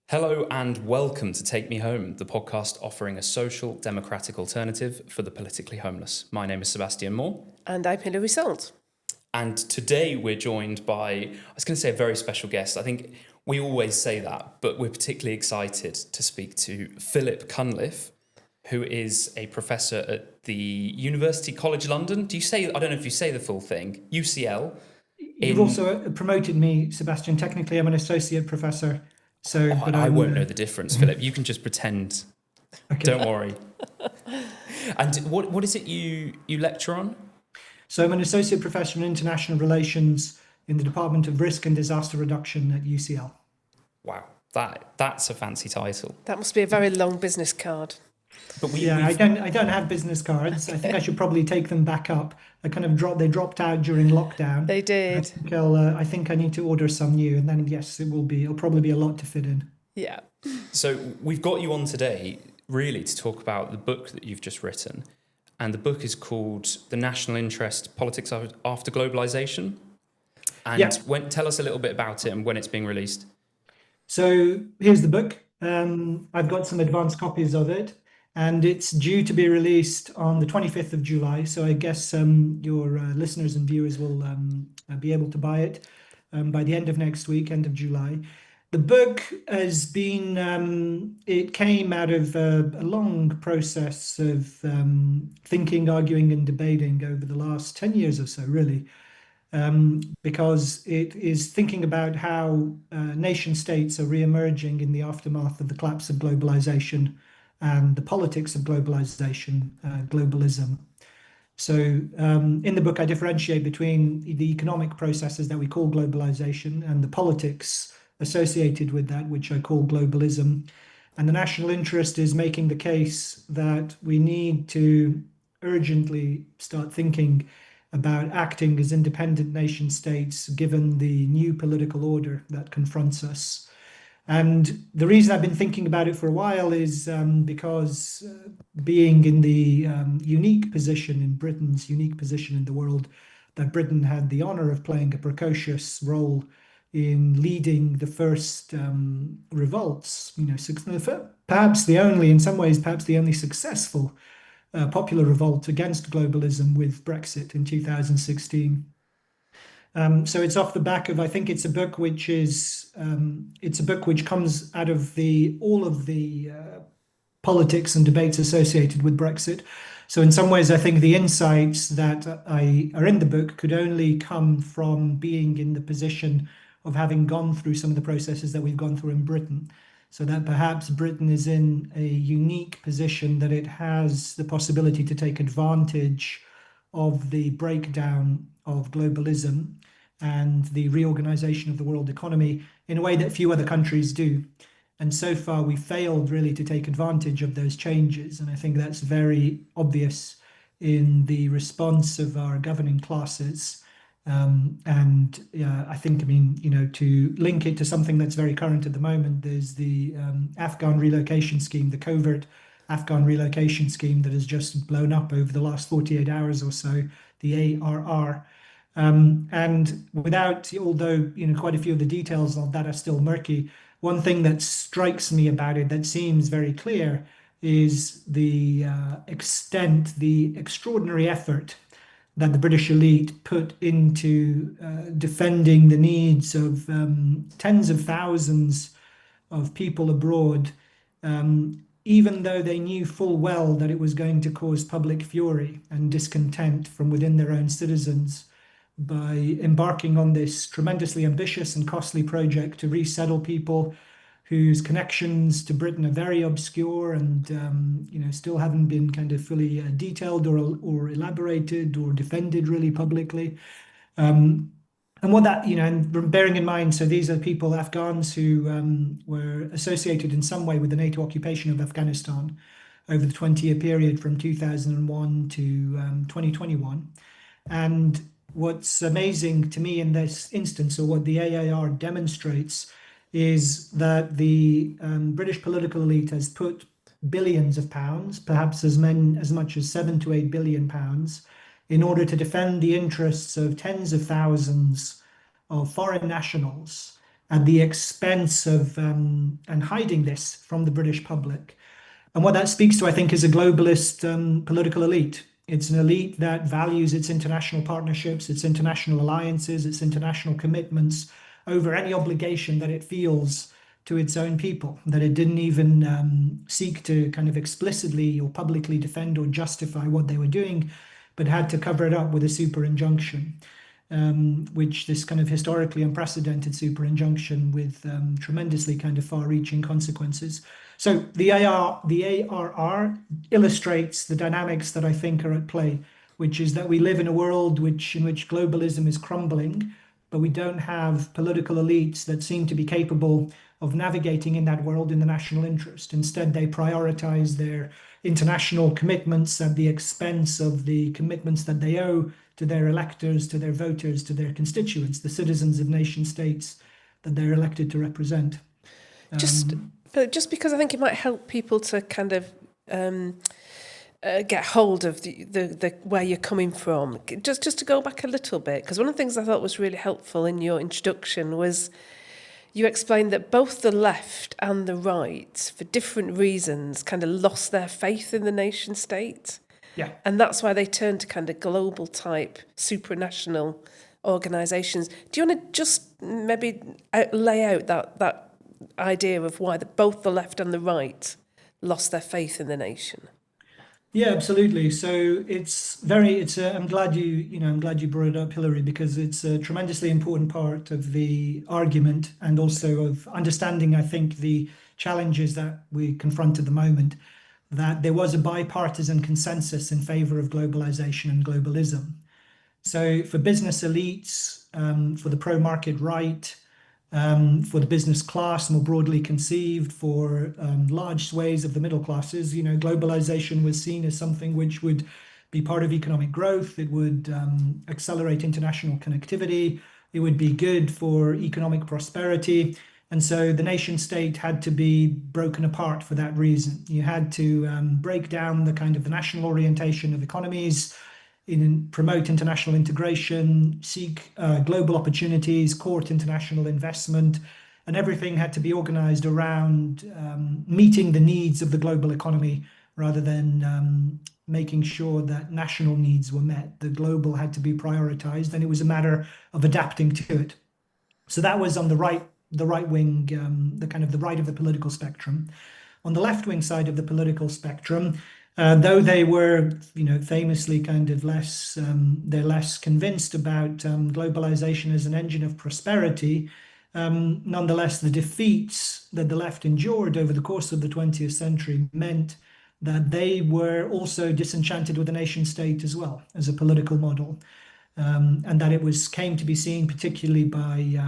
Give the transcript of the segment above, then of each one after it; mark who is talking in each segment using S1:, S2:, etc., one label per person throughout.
S1: Hello and welcome to Take Me Home, the podcast offering a social democratic alternative for the politically homeless. My name is Sebastian Moore.
S2: And I'm Hilary and Salt.
S1: And today we're joined by, I was going to say a very special guest. I think we always say that, but we're particularly excited to speak to Philip Cunliffe, who is a professor at the University College London. I don't know if you say the full thing, UCL.
S3: You've also promoted me, Sebastian. Technically, I'm an associate professor.
S1: But I won't know the difference, Philip. You can just pretend. Okay. Don't worry. And what is it you lecture on?
S3: So I'm an associate professor in international relations in the Department of Risk and Disaster Reduction at UCL.
S1: Wow, that's a fancy title.
S2: That must be a very long business card.
S3: But I don't have business cards. I think I should probably take them back up. They dropped out during lockdown.
S2: They did.
S3: I think I need to order some new, and then yes, it'll probably be a lot to fit in.
S2: Yeah.
S1: So we've got you on today really to talk about the book that you've just written, and the book is called The National Interest: Politics After Globalization. And tell us a little bit about it and when it's being released.
S3: So here's the book. I've got some advanced copies of it. And it's due to be released on the 25th of July. So I guess your listeners and viewers will be able to buy it by the end of next week, end of July. The book has been, it came out of a long process of thinking, arguing and debating over the last 10 years or so, really. Because it is thinking about how nation states are re-emerging in the aftermath of the collapse of globalization and the politics of globalization, globalism. So in the book, I differentiate between the economic processes that we call globalization and the politics associated with that, which I call globalism. And the national interest is making the case that we need to urgently start thinking about acting as independent nation states given the new political order that confronts us. And the reason I've been thinking about it for a while is because being in the Britain's unique position in the world, that Britain had the honor of playing a precocious role in leading the first revolts, perhaps the only successful popular revolt against globalism with Brexit in 2016. So it's off the back of, I think it's a book which comes out of all of the politics and debates associated with Brexit. So in some ways, I think the insights that are in the book could only come from being in the position of having gone through some of the processes that we've gone through in Britain. So that perhaps Britain is in a unique position that it has the possibility to take advantage of the breakdown of globalism and the reorganization of the world economy in a way that few other countries do. And so far, we failed really to take advantage of those changes. And I think that's very obvious in the response of our governing classes. I think, to link it to something that's very current at the moment, there's the Afghan relocation scheme, the covert Afghan relocation scheme that has just blown up over the last 48 hours or so, the ARR. And although quite a few of the details of that are still murky, one thing that strikes me about it that seems very clear is the extraordinary effort that the British elite put into defending the needs of tens of thousands of people abroad, even though they knew full well that it was going to cause public fury and discontent from within their own citizens, by embarking on this tremendously ambitious and costly project to resettle people whose connections to Britain are very obscure and still haven't been kind of fully detailed or elaborated or defended really publicly. And what that, and bearing in mind, so these are people, Afghans, who were associated in some way with the NATO occupation of Afghanistan over the 20-year period from 2001 to 2021. And what's amazing to me in this instance, or what the AAR demonstrates, is that the British political elite has put billions of pounds, perhaps as much as £7 to £8 billion, in order to defend the interests of tens of thousands of foreign nationals at the expense of and hiding this from the British public. And what that speaks to, I think, is a globalist political elite. It's an elite that values its international partnerships, its international alliances, its international commitments over any obligation that it feels to its own people, that it didn't even seek to kind of explicitly or publicly defend or justify what they were doing, but had to cover it up with a super injunction, which this kind of historically unprecedented super injunction with tremendously kind of far-reaching consequences. So the ARR illustrates the dynamics that I think are at play, which is that we live in a world in which globalism is crumbling, but we don't have political elites that seem to be capable of navigating in that world in the national interest. Instead, they prioritize their international commitments at the expense of the commitments that they owe to their electors, to their voters, to their constituents, the citizens of nation states that they're elected to represent.
S2: Just because I think it might help people to kind of get hold of the where you're coming from. Just to go back a little bit, because one of the things I thought was really helpful in your introduction was you explained that both the left and the right, for different reasons, kind of lost their faith in the nation state.
S3: Yeah.
S2: And that's why they turned to kind of global type supranational organisations. Do you want to just maybe lay out that idea of why both the left and the right lost their faith in the nation?
S3: Yeah, absolutely. So I'm glad you brought it up, Hilary, because it's a tremendously important part of the argument and also of understanding, I think, the challenges that we confront at the moment, that there was a bipartisan consensus in favor of globalization and globalism. So for business elites, for the pro-market right, for the business class, more broadly conceived, for large swathes of the middle classes, globalization was seen as something which would be part of economic growth. It would accelerate international connectivity. It would be good for economic prosperity. And so the nation state had to be broken apart for that reason. You had to break down the kind of the national orientation of economies, promote international integration, seek global opportunities, court international investment, and everything had to be organized around meeting the needs of the global economy rather than making sure that national needs were met. The global had to be prioritized, and it was a matter of adapting to it. So that was on the right wing, the kind of the right of the political spectrum. On the left wing side of the political spectrum, though they were, famously kind of they're less convinced about globalization as an engine of prosperity. Nonetheless, the defeats that the left endured over the course of the 20th century meant that they were also disenchanted with the nation state as well as a political model. And that it came to be seen particularly by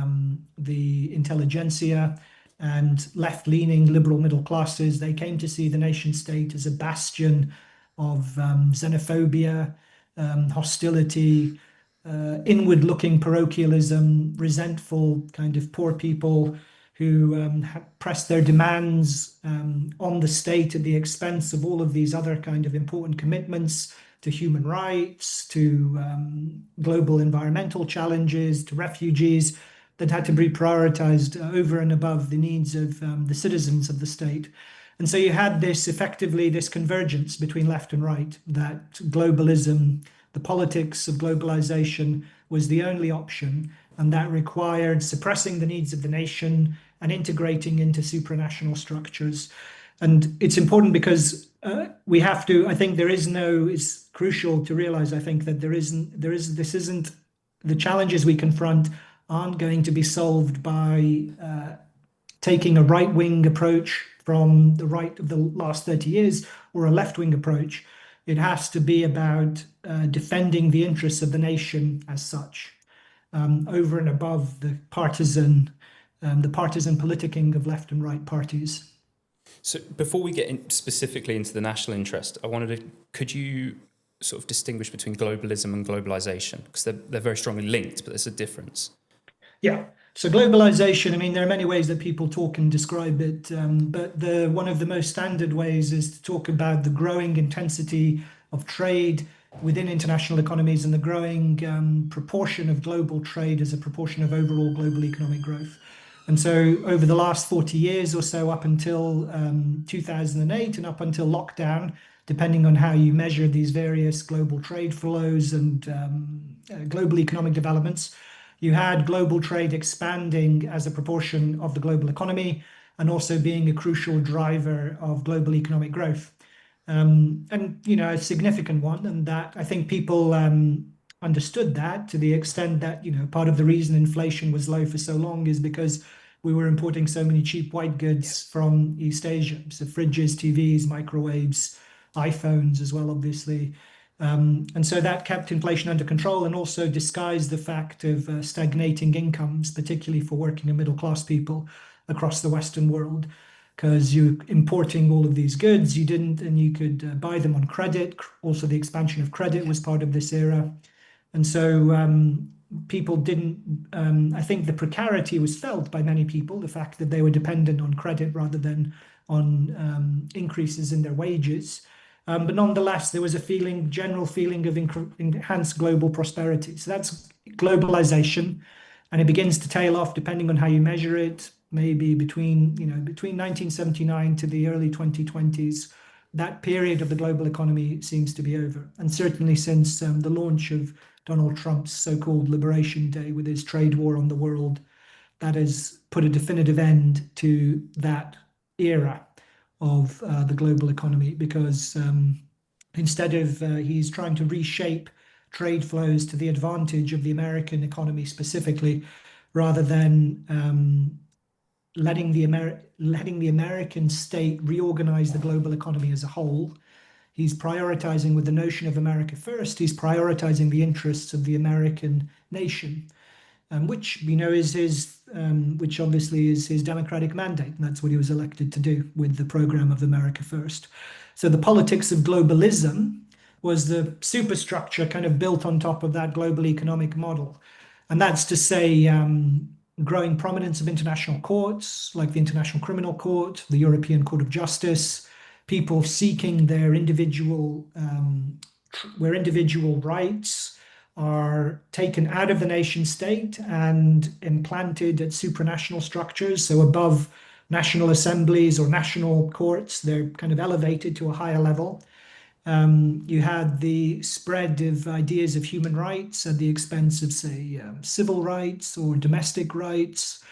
S3: the intelligentsia and left-leaning liberal middle classes. They came to see the nation state as a bastion of xenophobia, hostility, inward-looking parochialism, resentful kind of poor people who pressed their demands on the state at the expense of all of these other kind of important commitments to human rights, to global environmental challenges, to refugees, that had to be prioritized over and above the needs of the citizens of the state. And so you had this convergence between left and right, that globalism, the politics of globalization was the only option, and that required suppressing the needs of the nation and integrating into supranational structures. And it's important because it's crucial to realize, I think, that the challenges we confront aren't going to be solved by taking a right-wing approach from the right of the last 30 years or a left-wing approach. It has to be about defending the interests of the nation as such, over and above the partisan politicking of left and right parties.
S1: So before we get specifically into the national interest, could you sort of distinguish between globalism and globalization? Because they're very strongly linked, but there's a difference.
S3: Yeah. So globalization, there are many ways that people talk and describe it, but one of the most standard ways is to talk about the growing intensity of trade within international economies and the growing proportion of global trade as a proportion of overall global economic growth. And so over the last 40 years or so, up until 2008 and up until lockdown, depending on how you measure these various global trade flows and global economic developments, you had global trade expanding as a proportion of the global economy and also being a crucial driver of global economic growth. And, you know, a significant one. And that I think people understood that to the extent that, you know, part of the reason inflation was low for so long is because we were importing so many cheap white goods from East Asia. So fridges, TVs, microwaves, iPhones as well, obviously. And so that kept inflation under control and also disguised the fact of stagnating incomes, particularly for working and middle class people across the Western world. Because you're importing all of these goods, you didn't, and you could buy them on credit. Also, the expansion of credit was part of this era. And so people didn't, I think the precarity was felt by many people, the fact that they were dependent on credit rather than on increases in their wages. But nonetheless, there was a feeling, general feeling of enhanced global prosperity. So that's globalization, and it begins to tail off depending on how you measure it. Maybe between 1979 to the early 2020s, that period of the global economy seems to be over. And certainly since the launch of Donald Trump's so-called Liberation Day with his trade war on the world, that has put a definitive end to that era of the global economy because instead of he's trying to reshape trade flows to the advantage of the American economy specifically, rather than letting the American state reorganize the global economy as a whole. He's prioritizing with the notion of America first. He's prioritizing the interests of the American nation, which we know is which obviously is his democratic mandate, and that's what he was elected to do with the program of America First. So the politics of globalism was the superstructure kind of built on top of that global economic model, and that's to say, growing prominence of international courts like the International Criminal Court, the European Court of Justice, people seeking their individual where individual rights are taken out of the nation state and implanted at supranational structures, so above national assemblies or national courts, they're kind of elevated to a higher level. You had the spread of ideas of human rights at the expense of, say, civil rights or domestic rights.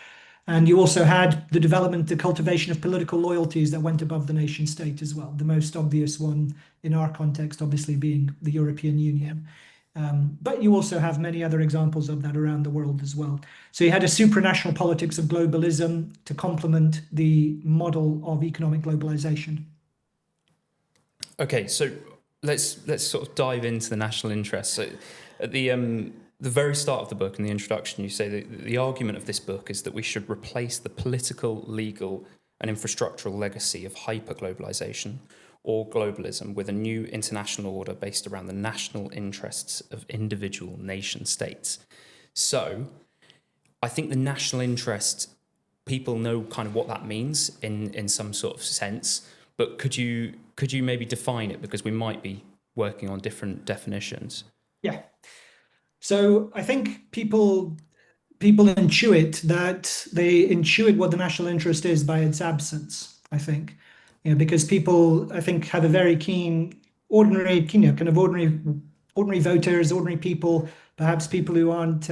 S3: And you also had the development, the cultivation of political loyalties that went above the nation state as well. The most obvious one in our context, obviously, being the European Union. But you also have many other examples of that around the world as well. So you had a supranational politics of globalism to complement the model of economic globalization.
S1: Okay, so let's sort of dive into the national interest. So at the very start of the book, in the introduction, you say that the argument of this book is that we should replace the political, legal, and infrastructural legacy of hyperglobalization or globalism with a new international order based around the national interests of individual nation states. So I think the national interest, people know kind of what that means in some sort of sense, but could you maybe define it, because we might be working on different definitions?
S3: Yeah. So I think people intuit that they intuit what the national interest is by its absence, I think. Because people, I think, have a very keen, ordinary, kind of ordinary voters, ordinary people, perhaps people who aren't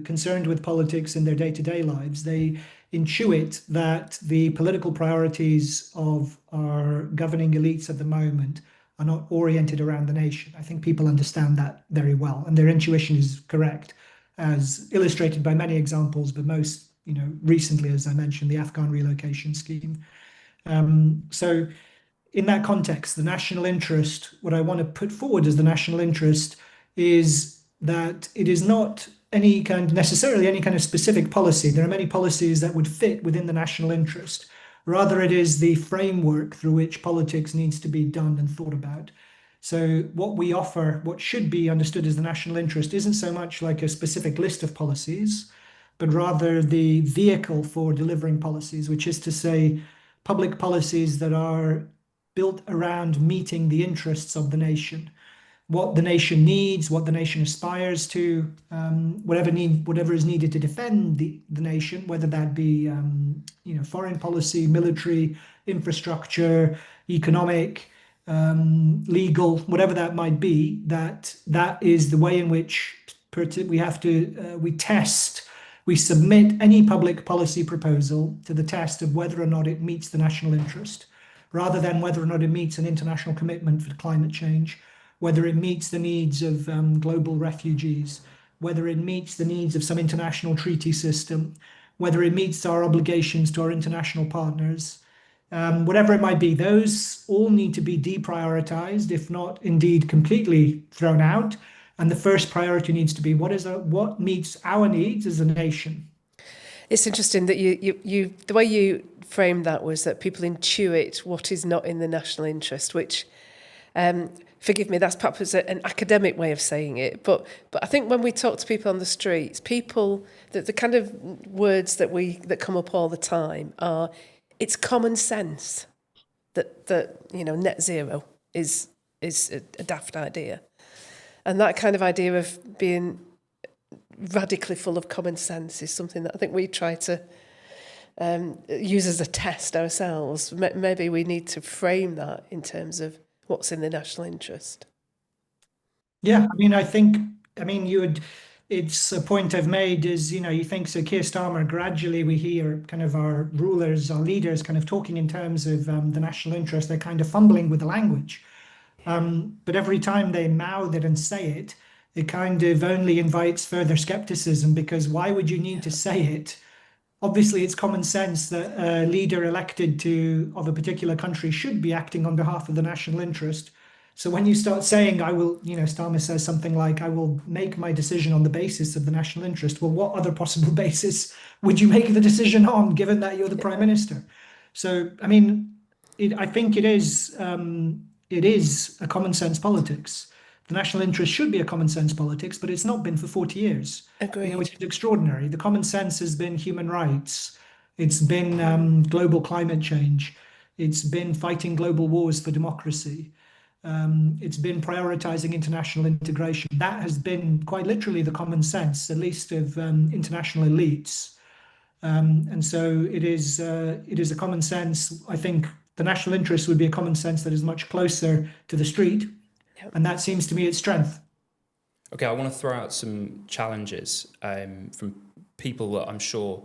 S3: concerned with politics in their day-to-day lives. They intuit that the political priorities of our governing elites at the moment are not oriented around the nation. I think people understand that very well, and their intuition is correct, as illustrated by many examples, but most, recently, as I mentioned, the Afghan relocation scheme. So in that context, the national interest, what I want to put forward as the national interest is that it is not necessarily any kind of specific policy. There are many policies that would fit within the national interest. Rather, it is the framework through which politics needs to be done and thought about. So what we offer, what should be understood as the national interest, isn't so much like a specific list of policies, but rather the vehicle for delivering policies, which is to say public policies that are built around meeting the interests of the nation. what the nation needs, what the nation aspires to, whatever is needed to defend the nation, whether that be foreign policy, military, infrastructure, economic, legal, whatever that might be. That is the way in which we submit any public policy proposal to the test of whether or not it meets the national interest, rather than whether or not it meets an international commitment for climate change, whether it meets the needs of global refugees, whether it meets the needs of some international treaty system, whether it meets our obligations to our international partners, whatever it might be. Those all need to be deprioritized, if not indeed completely thrown out. And the first priority needs to be what meets our needs as a nation.
S2: It's interesting that you the way you framed that was that people intuit what is not in the national interest, which, forgive me, that's perhaps an academic way of saying it, but I think when we talk to people on the streets, the kind of words that come up all the time are, it's common sense that net zero is a daft idea, and that kind of idea of being radically full of common sense is something that I think we try to use as a test ourselves. Maybe we need to frame that in terms of what's in the national interest.
S3: Yeah, it's a point I've made is, you think, so Keir Starmer, gradually we hear kind of our rulers, our leaders kind of talking in terms of the national interest. They're kind of fumbling with the language. But every time they mouth it and say it, it kind of only invites further skepticism, because why would you need to say it? Obviously, it's common sense that a leader elected of a particular country should be acting on behalf of the national interest. So when you start saying, Starmer says something like, I will make my decision on the basis of the national interest. Well, what other possible basis would you make the decision on, given that you're the prime minister? So, I think it is a common sense politics. The national interest should be a common sense politics, but it's not been for 40 years.
S2: Agreed.
S3: Which is extraordinary. The common sense has been human rights. It's been global climate change. It's been fighting global wars for democracy. It's been prioritizing international integration. That has been quite literally the common sense, at least of international elites. And so it is a common sense. I think the national interest would be a common sense that is much closer to the street. Yep. And that seems to me its strength.
S1: Okay, I want to throw out some challenges from people that I'm sure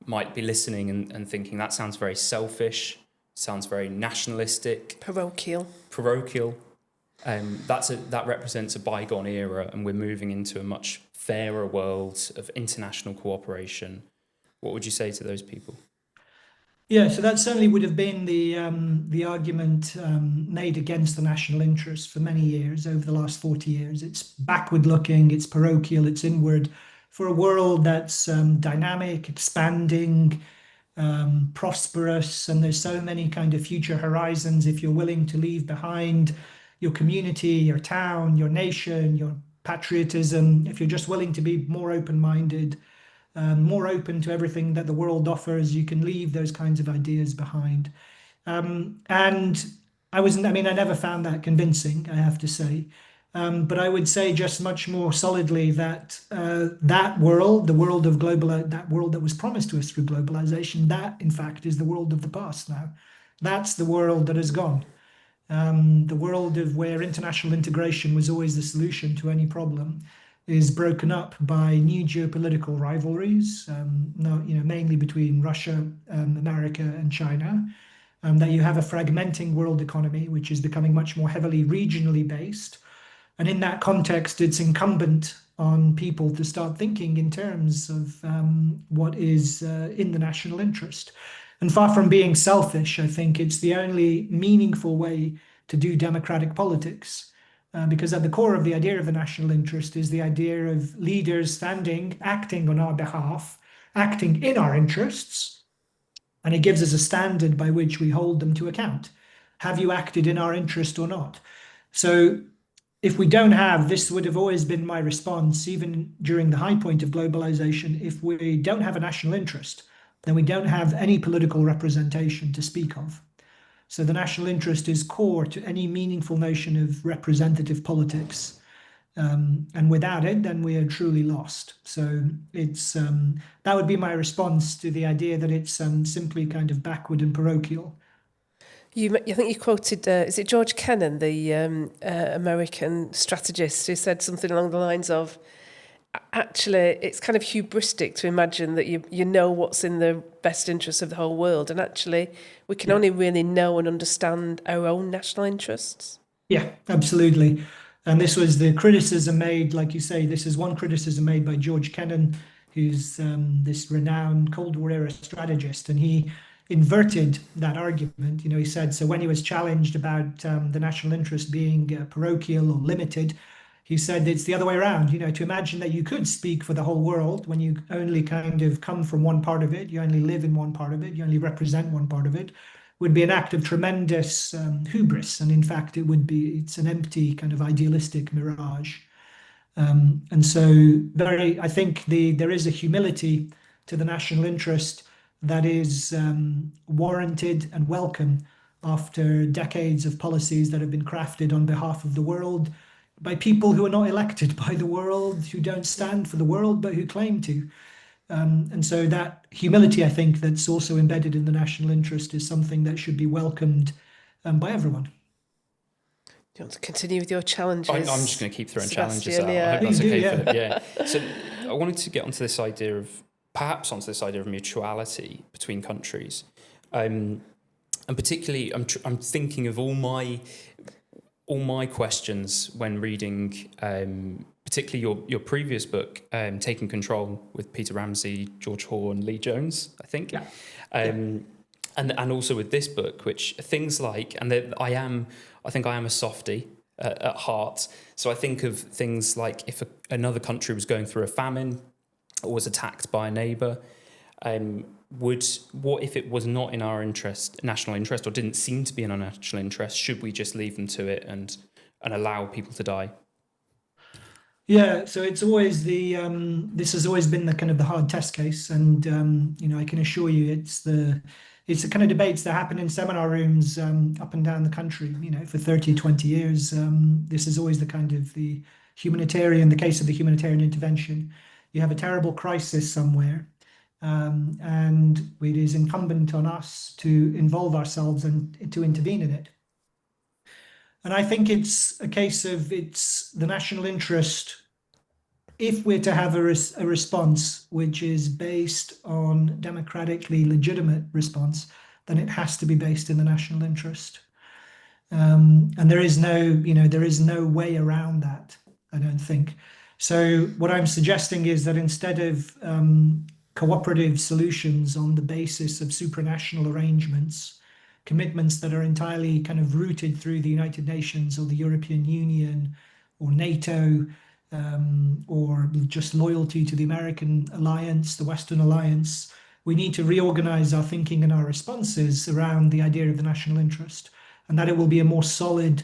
S1: might be listening and thinking that sounds very selfish, sounds very nationalistic.
S2: Parochial.
S1: That represents a bygone era, and we're moving into a much fairer world of international cooperation. What would you say to those people?
S3: Yeah, so that certainly would have been the argument made against the national interest for many years, over the last 40 years. It's backward looking, it's parochial, it's inward, for a world that's dynamic, expanding, prosperous, and there's so many kind of future horizons if you're willing to leave behind your community, your town, your nation, your patriotism, if you're just willing to be more open-minded, more open to everything that the world offers, you can leave those kinds of ideas behind. And I never found that convincing, I have to say. But I would say just much more solidly that that world that was promised to us through globalization, that in fact is the world of the past now. That's the world that has gone. The world of where international integration was always the solution to any problem is broken up by new geopolitical rivalries, mainly between Russia, America, and China. That you have a fragmenting world economy, which is becoming much more heavily regionally based. And in that context, it's incumbent on people to start thinking in terms of what is in the national interest. And far from being selfish, I think it's the only meaningful way to do democratic politics. Because at the core of the idea of the national interest is the idea of leaders acting on our behalf, acting in our interests, and it gives us a standard by which we hold them to account. Have you acted in our interest or not? So if we don't have, this would have always been my response, even during the high point of globalization, if we don't have a national interest, then we don't have any political representation to speak of. So the national interest is core to any meaningful notion of representative politics. And without it, then we are truly lost. So it's that would be my response to the idea that it's simply kind of backward and parochial.
S2: I think you quoted, is it George Kennan, the American strategist, who said something along the lines of, actually, it's kind of hubristic to imagine that you know what's in the best interest of the whole world. And actually, we can only really know and understand our own national interests.
S3: Yeah, absolutely. And this was the criticism made, like you say, this is one criticism made by George Kennan, who's this renowned Cold War era strategist. And he inverted that argument. He said, so when he was challenged about the national interest being parochial or limited, he said it's the other way around, to imagine that you could speak for the whole world when you only kind of come from one part of it, you only live in one part of it, you only represent one part of it, would be an act of tremendous hubris. And in fact, it's an empty kind of idealistic mirage. And so I think there is a humility to the national interest that is warranted and welcome after decades of policies that have been crafted on behalf of the world by people who are not elected by the world, who don't stand for the world, but who claim to. And so that humility, I think, that's also embedded in the national interest is something that should be welcomed by everyone.
S2: Do you want to continue with your challenges?
S1: I'm just going to keep throwing challenges
S2: Sebastian,
S1: out.
S2: yeah.
S1: I hope that's
S3: Please do,
S1: okay,
S3: yeah.
S1: Philip. Yeah. So I wanted to get onto this idea of mutuality between countries, and particularly I'm thinking of all my questions when reading, particularly your previous book, Taking Control, with Peter Ramsey, George Horne, Lee Jones, I think.
S3: Yeah.
S1: And also with this book, which things like, I think I am a softie at heart. So I think of things like if another country was going through a famine or was attacked by a neighbour, what if it was not in our national interest, or didn't seem to be in our national interest? Should we just leave them to it and allow people to die?
S3: Yeah, so it's always this has always been the kind of the hard test case, and I can assure you it's the kind of debates that happen in seminar rooms up and down the country. For 30, 20 years, this is always the kind of the case of the humanitarian intervention. You have a terrible crisis somewhere, and it is incumbent on us to involve ourselves and to intervene in it. And I think it's a case of it's the national interest. If we're to have a response which is based on democratically legitimate response, then it has to be based in the national interest. And there is no way around that, I don't think. So what I'm suggesting is that instead of cooperative solutions on the basis of supranational arrangements, commitments that are entirely kind of rooted through the United Nations or the European Union or NATO, or just loyalty to the American alliance, the Western alliance, we need to reorganize our thinking and our responses around the idea of the national interest, and that it will be a more solid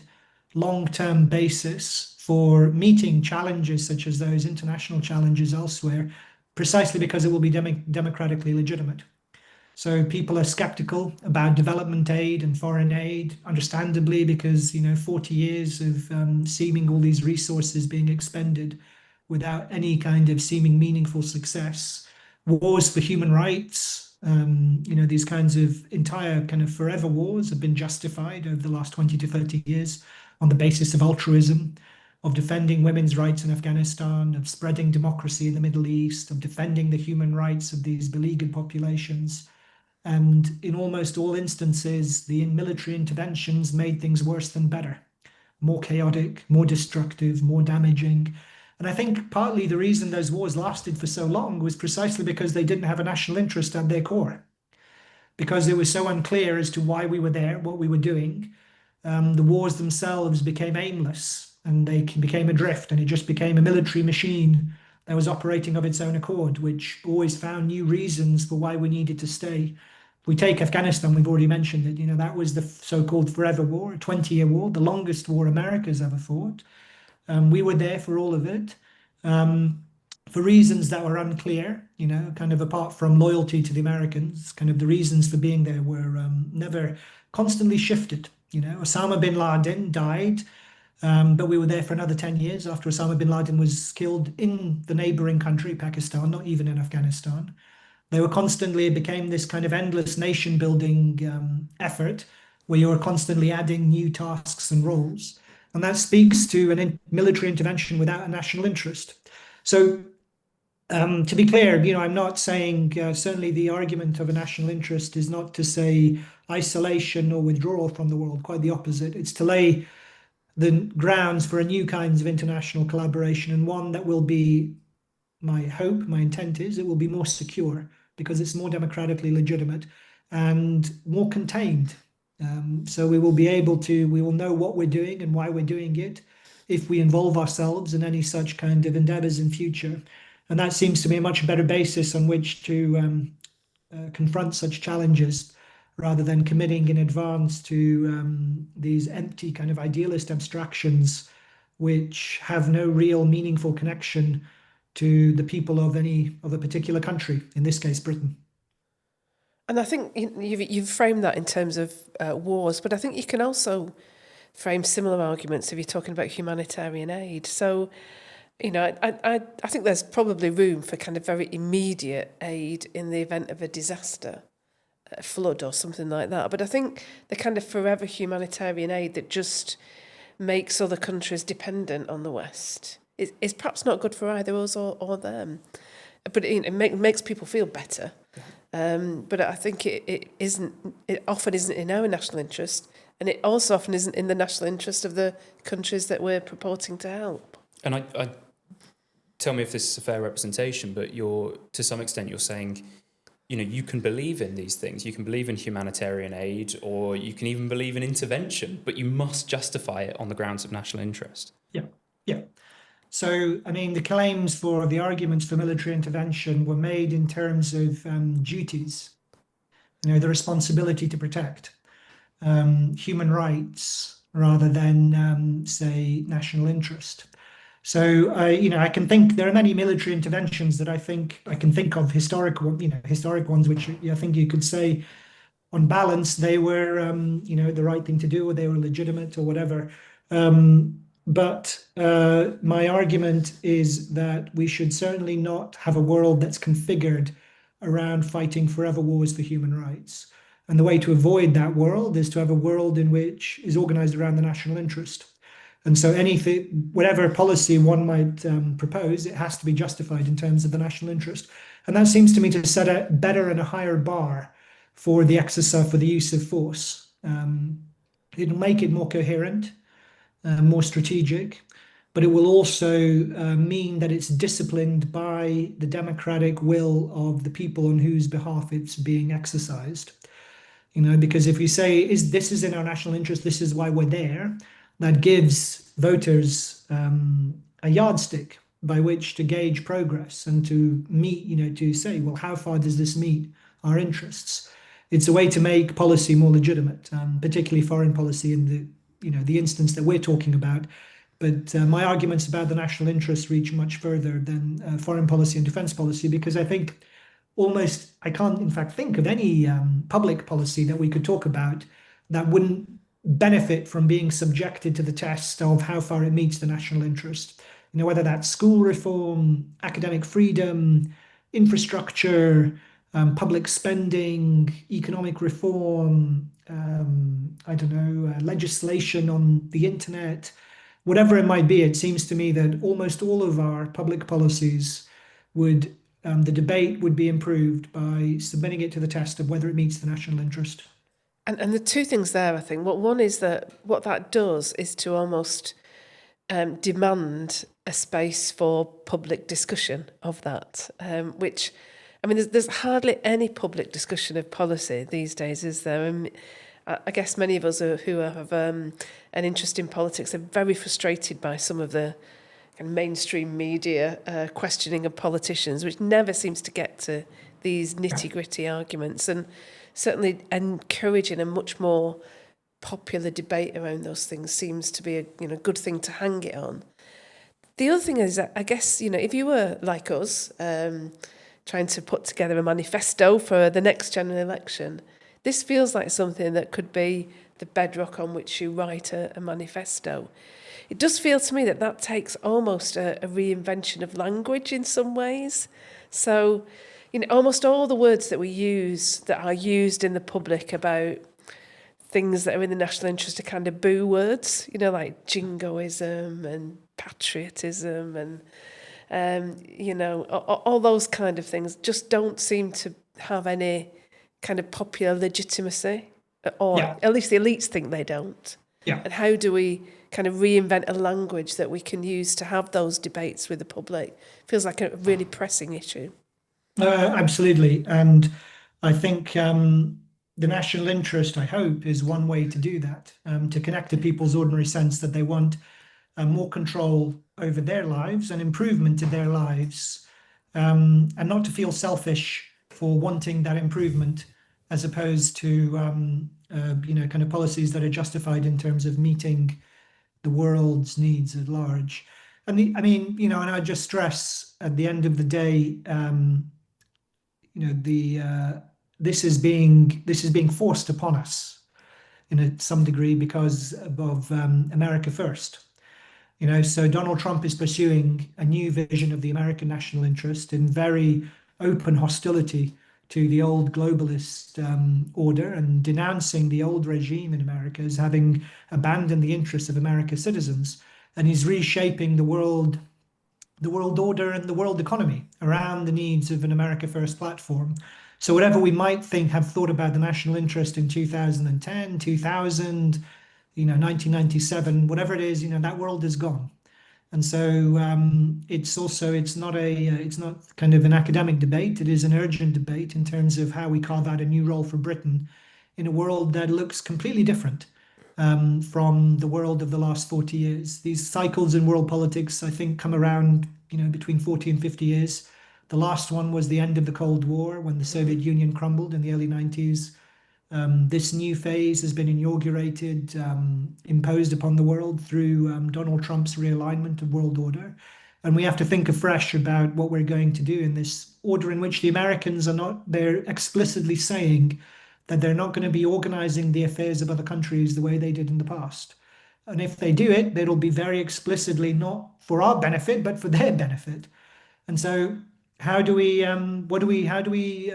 S3: long-term basis for meeting challenges such as those international challenges elsewhere, precisely because it will be democratically legitimate. So people are skeptical about development aid and foreign aid, understandably, because 40 years of seeming all these resources being expended without any kind of seeming meaningful success. Wars for human rights, these kinds of entire kind of forever wars have been justified over the last 20 to 30 years on the basis of altruism, of defending women's rights in Afghanistan, of spreading democracy in the Middle East, of defending the human rights of these beleaguered populations. And in almost all instances, the military interventions made things worse than better, more chaotic, more destructive, more damaging. And I think partly the reason those wars lasted for so long was precisely because they didn't have a national interest at their core, because it was so unclear as to why we were there, what we were doing. The wars themselves became aimless and they became adrift, and it just became a military machine that was operating of its own accord, which always found new reasons for why we needed to stay. If we take Afghanistan, we've already mentioned it, that was the so-called forever war, a 20-year war, the longest war America's ever fought. We were there for all of it. for reasons that were unclear, kind of apart from loyalty to the Americans, kind of the reasons for being there were never constantly shifted. Osama bin Laden died, but we were there for another 10 years after Osama bin Laden was killed in the neighboring country, Pakistan, not even in Afghanistan. They were constantly, it became this kind of endless nation building effort where you were constantly adding new tasks and roles. And that speaks to military intervention without a national interest. So to be clear, I'm not saying certainly the argument of a national interest is not to say isolation or withdrawal from the world, quite the opposite. It's to lay the grounds for a new kinds of international collaboration, and one that will be, my hope, my intent is, it will be more secure because it's more democratically legitimate and more contained. So we will know what we're doing and why we're doing it if we involve ourselves in any such kind of endeavors in future. And that seems to be a much better basis on which to confront such challenges rather than committing in advance to these empty kind of idealist abstractions which have no real meaningful connection to the people of a particular country, in this case, Britain.
S2: And I think you've framed that in terms of wars, but I think you can also frame similar arguments if you're talking about humanitarian aid. So, I think there's probably room for kind of very immediate aid in the event of a disaster, a flood or something like that. But I think the kind of forever humanitarian aid that just makes other countries dependent on the West is perhaps not good for either us or them. But it makes people feel better. But I think it often isn't in our national interest, and it also often isn't in the national interest of the countries that we're purporting to help.
S1: And I tell me if this is a fair representation, but to some extent you're saying, you can believe in these things. You can believe in humanitarian aid, or you can even believe in intervention, but you must justify it on the grounds of national interest.
S3: Yeah. So, the arguments for military intervention were made in terms of duties, the responsibility to protect human rights rather than, say, national interest. So, I can think there are many military interventions that I can think of historic ones, which I think you could say, on balance, they were, the right thing to do, or they were legitimate, or whatever. But my argument is that we should certainly not have a world that's configured around fighting forever wars for human rights. And the way to avoid that world is to have a world in which is organized around the national interest. And so whatever policy one might propose, it has to be justified in terms of the national interest. And that seems to me to set a better and a higher bar for the exercise, for the use of force. It'll make it more coherent, more strategic, but it will also mean that it's disciplined by the democratic will of the people on whose behalf it's being exercised. Because if you say, this is in our national interest, this is why we're there, that gives voters a yardstick by which to gauge progress and to meet, to say, well, how far does this meet our interests? It's a way to make policy more legitimate, particularly foreign policy in the instance that we're talking about. But my arguments about the national interest reach much further than foreign policy and defense policy, because I think I can't in fact think of any public policy that we could talk about that wouldn't benefit from being subjected to the test of how far it meets the national interest. Whether that's school reform, academic freedom, infrastructure, public spending, economic reform, legislation on the internet, whatever it might be. It seems to me that almost all of our public policies the debate would be improved by submitting it to the test of whether it meets the national interest.
S2: And the two things there, I think, one is that what that does is to almost demand a space for public discussion of that, which, there's hardly any public discussion of policy these days, is there? I guess many of us who have an interest in politics are very frustrated by some of the kind of mainstream media questioning of politicians, which never seems to get to these nitty-gritty arguments, and certainly encouraging a much more popular debate around those things seems to be a good thing to hang it on. The other thing is, that I guess, if you were like us, trying to put together a manifesto for the next general election, this feels like something that could be the bedrock on which you write a manifesto. It does feel to me that takes almost a reinvention of language in some ways. So, almost all the words that we use that are used in the public about things that are in the national interest are kind of boo words, like jingoism and patriotism and, all those kind of things just don't seem to have any kind of popular legitimacy, or
S3: Yeah.
S2: at least the elites think they don't.
S3: Yeah.
S2: And how do we kind of reinvent a language that we can use to have those debates with the public? Feels like a really pressing issue.
S3: Absolutely. And I think the national interest, I hope, is one way to do that, to connect to people's ordinary sense that they want more control over their lives and improvement to their lives, and not to feel selfish for wanting that improvement, as opposed to kind of policies that are justified in terms of meeting the world's needs at large. And and I just stress at the end of the day, this is being forced upon us in some degree because of America First. So Donald Trump is pursuing a new vision of the American national interest in very open hostility to the old globalist order, and denouncing the old regime in America as having abandoned the interests of America's citizens. And he's reshaping the world order and the world economy around the needs of an America First platform. So whatever we might have thought about the national interest in 2010, 2000, 1997, whatever it is, that world is gone. And so it's not kind of an academic debate. It is an urgent debate in terms of how we carve out a new role for Britain in a world that looks completely different from the world of the last 40 years. These cycles in world politics, I think, come around, between 40 and 50 years. The last one was the end of the Cold War when the Soviet Union crumbled in the early 90s. This new phase has been inaugurated, imposed upon the world through Donald Trump's realignment of world order. And we have to think afresh about what we're going to do in this order in which the Americans they're explicitly saying that they're not going to be organizing the affairs of other countries the way they did in the past. And if they do it, it'll be very explicitly not for our benefit, but for their benefit. And so how do we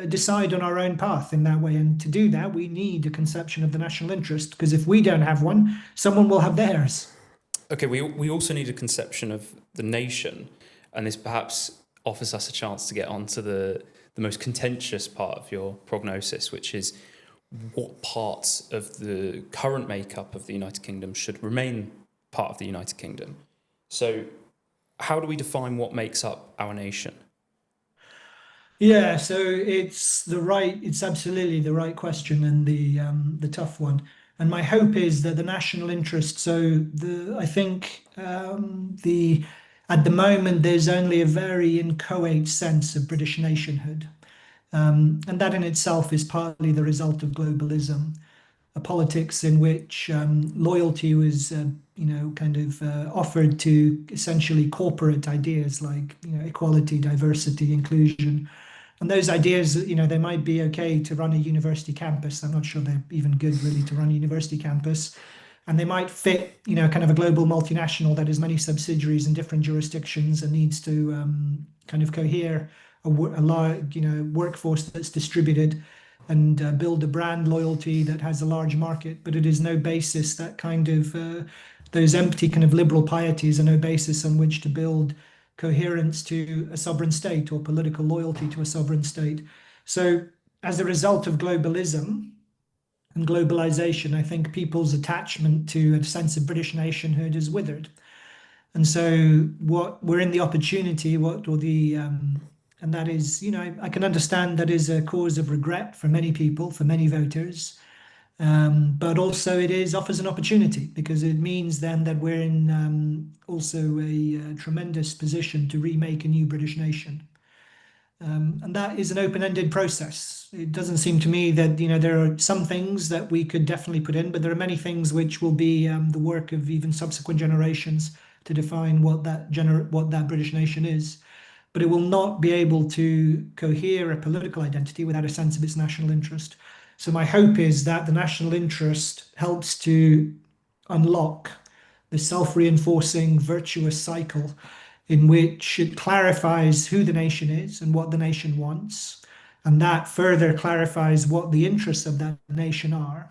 S3: decide on our own path in that way? And to do that, we need a conception of the national interest, because if we don't have one, someone will have theirs.
S1: Okay, we also need a conception of the nation, and this perhaps offers us a chance to get onto the most contentious part of your prognosis, which is what parts of the current makeup of the United Kingdom should remain part of the United Kingdom. So how do we define what makes up our nation?
S3: Yeah, so it's absolutely the right question, and the tough one. And my hope is that the national interest. I think at the moment there's only a very inchoate sense of British nationhood, and that in itself is partly the result of globalism, a politics in which loyalty was, offered to essentially corporate ideas like, equality, diversity, inclusion. And those ideas, they might be okay to run a university campus. I'm not sure they're even good really to run a university campus. And they might fit, kind of a global multinational that has many subsidiaries in different jurisdictions and needs to kind of cohere a large, workforce that's distributed, and build a brand loyalty that has a large market. But it is no basis, that kind of those empty kind of liberal pieties are no basis on which to build coherence to a sovereign state or political loyalty to a sovereign state. So as a result of globalism and globalization, I think people's attachment to a sense of British nationhood is withered. And so what we're in the opportunity, and that is, I can understand that is a cause of regret for many people, for many voters. But also it offers an opportunity, because it means then that we're in also a tremendous position to remake a new British nation. And that is an open-ended process. It doesn't seem to me that, there are some things that we could definitely put in, but there are many things which will be the work of even subsequent generations to define what that British nation is, but it will not be able to cohere a political identity without a sense of its national interest. So my hope is that the national interest helps to unlock the self-reinforcing virtuous cycle in which it clarifies who the nation is and what the nation wants, and that further clarifies what the interests of that nation are,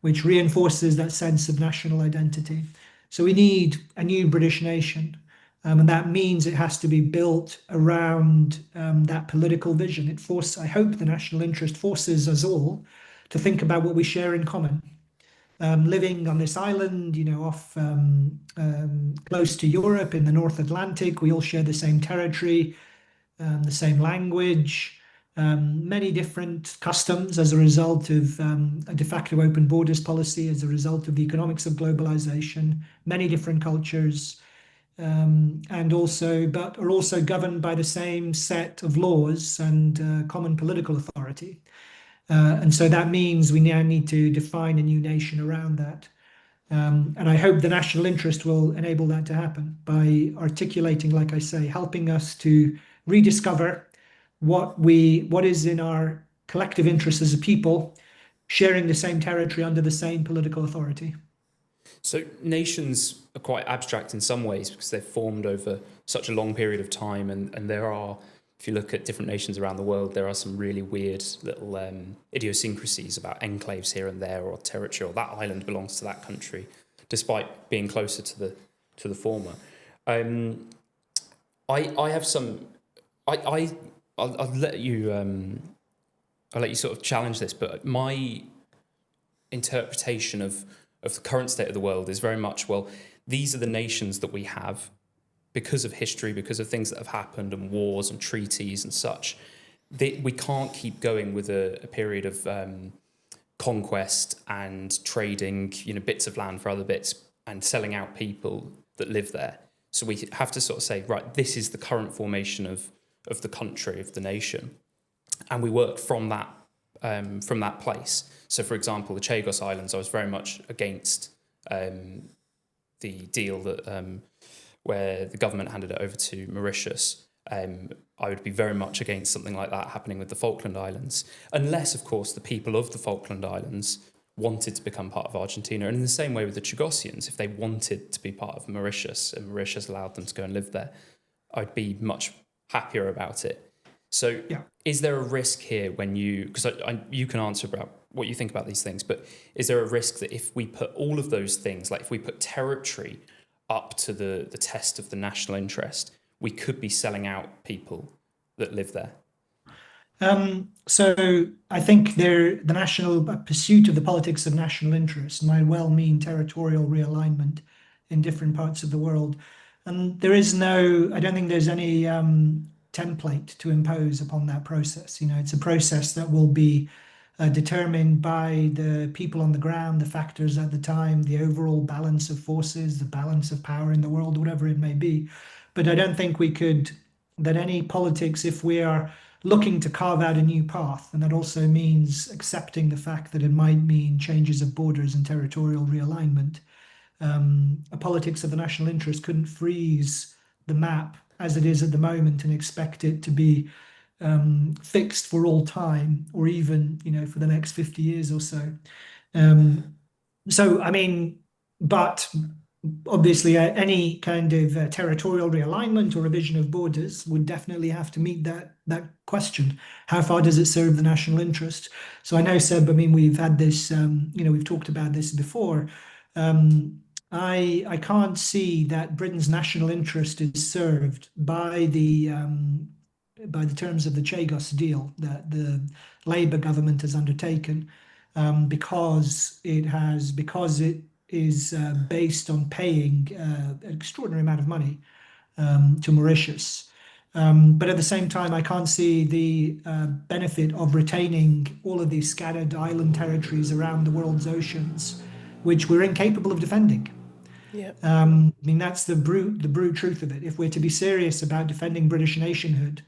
S3: which reinforces that sense of national identity. So we need a new British nation. And that means it has to be built around that political vision. I hope the national interest forces us all to think about what we share in common. Living on this island, off close to Europe in the North Atlantic, we all share the same territory, the same language, many different customs as a result of a de facto open borders policy, as a result of the economics of globalization, many different cultures, but are also governed by the same set of laws and common political authority. And so that means we now need to define a new nation around that. And I hope the national interest will enable that to happen by articulating, like I say, helping us to rediscover what is in our collective interest as a people, sharing the same territory under the same political authority.
S1: So nations are quite abstract in some ways because they've formed over such a long period of time, and there are, if you look at different nations around the world, there are some really weird little idiosyncrasies about enclaves here and there, or territory, or that island belongs to that country, despite being closer to the former. I have some. I'll let you. I'll let you sort of challenge this, but my interpretation of the current state of the world is very much, well, these are the nations that we have because of history, because of things that have happened and wars and treaties and such. We can't keep going with a period of conquest and trading, bits of land for other bits and selling out people that live there. So we have to sort of say, right, this is the current formation of the country, of the nation, and we work from that place. So, for example, the Chagos Islands, I was very much against the deal that where the government handed it over to Mauritius. I would be very much against something like that happening with the Falkland Islands, unless, of course, the people of the Falkland Islands wanted to become part of Argentina. And in the same way with the Chagosians, if they wanted to be part of Mauritius and Mauritius allowed them to go and live there, I'd be much happier about it. So Is there a risk here when because you can answer about what you think about these things, but is there a risk that if we put all of those things, like if we put territory up to the test of the national interest, we could be selling out people that live there?
S3: So I think the national pursuit of the politics of national interest might well mean territorial realignment in different parts of the world. And I don't think there's any template to impose upon that process. It's a process that will be determined by the people on the ground, the factors at the time, the overall balance of forces, the balance of power in the world, whatever it may be. But I don't think that any politics, if we are looking to carve out a new path, and that also means accepting the fact that it might mean changes of borders and territorial realignment, a politics of the national interest couldn't freeze the map as it is at the moment and expect it to be fixed for all time, or even for the next 50 years or so. But obviously any kind of territorial realignment or revision of borders would definitely have to meet that question. How far does it serve the national interest? So I know, Seb, we've had this, we've talked about this before. I can't see that Britain's national interest is served by the terms of the Chagos deal that the Labour government has undertaken, because it is based on paying an extraordinary amount of money to Mauritius. But at the same time, I can't see the benefit of retaining all of these scattered island territories around the world's oceans, which we're incapable of defending.
S2: Yeah.
S3: That's the brute truth of it. If we're to be serious about defending British nationhood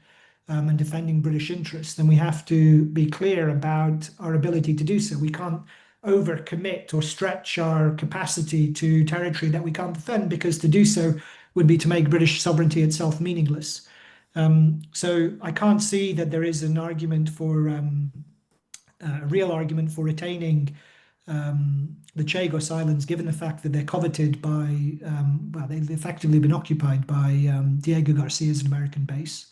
S3: and defending British interests, then we have to be clear about our ability to do so. We can't overcommit or stretch our capacity to territory that we can't defend, because to do so would be to make British sovereignty itself meaningless. So I can't see that there is an argument for a real argument for retaining the Chagos Islands, given the fact that they're coveted by, well, they've effectively been occupied by Diego Garcia's American base.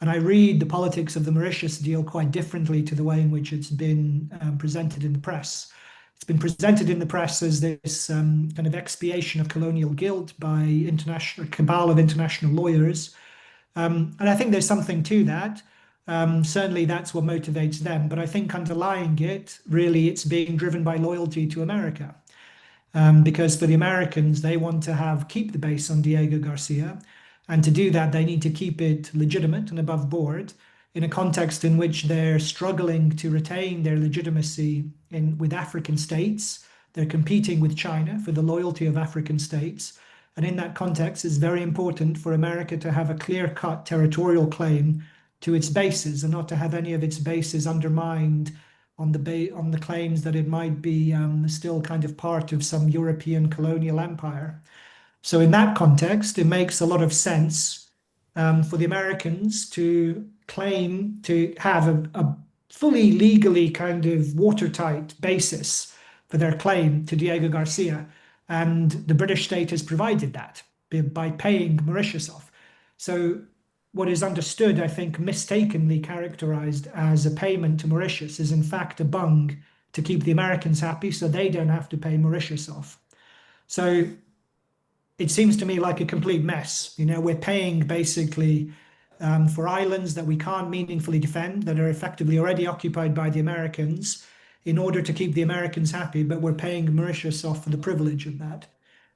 S3: And I read the politics of the Mauritius deal quite differently to the way in which it's been presented in the press. It's been presented in the press as this kind of expiation of colonial guilt by a cabal of international lawyers. And I think there's something to that. Certainly, that's what motivates them. But I think underlying it, really, it's being driven by loyalty to America. Because for the Americans, they want to keep the base on Diego Garcia. And to do that, they need to keep it legitimate and above board in a context in which they're struggling to retain their legitimacy with African states. They're competing with China for the loyalty of African states. And in that context, it's very important for America to have a clear-cut territorial claim to its bases and not to have any of its bases undermined on the claims that it might be still kind of part of some European colonial empire. So in that context, it makes a lot of sense for the Americans to claim to have a fully legally kind of watertight basis for their claim to Diego Garcia. And the British state has provided that by paying Mauritius off. So what is understood, I think, mistakenly characterized as a payment to Mauritius is in fact a bung to keep the Americans happy so they don't have to pay Mauritius off. So it seems to me like a complete mess. We're paying basically for islands that we can't meaningfully defend, that are effectively already occupied by the Americans, in order to keep the Americans happy, but we're paying Mauritius off for the privilege of that.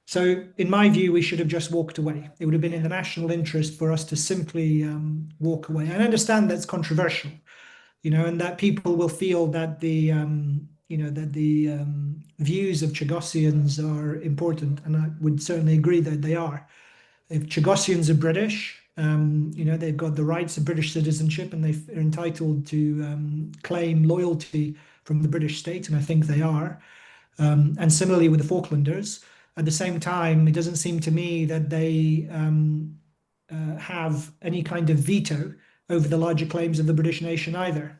S3: So in my view, we should have just walked away. It would have been in the national interest for us to simply walk away. I understand that's controversial, and that people will feel that the views of Chagosians are important, and I would certainly agree that they are. If Chagosians are British, they've got the rights of British citizenship, and they're entitled to claim loyalty from the British state, and I think they are. And similarly with the Falklanders. At the same time, it doesn't seem to me that they have any kind of veto over the larger claims of the British nation either.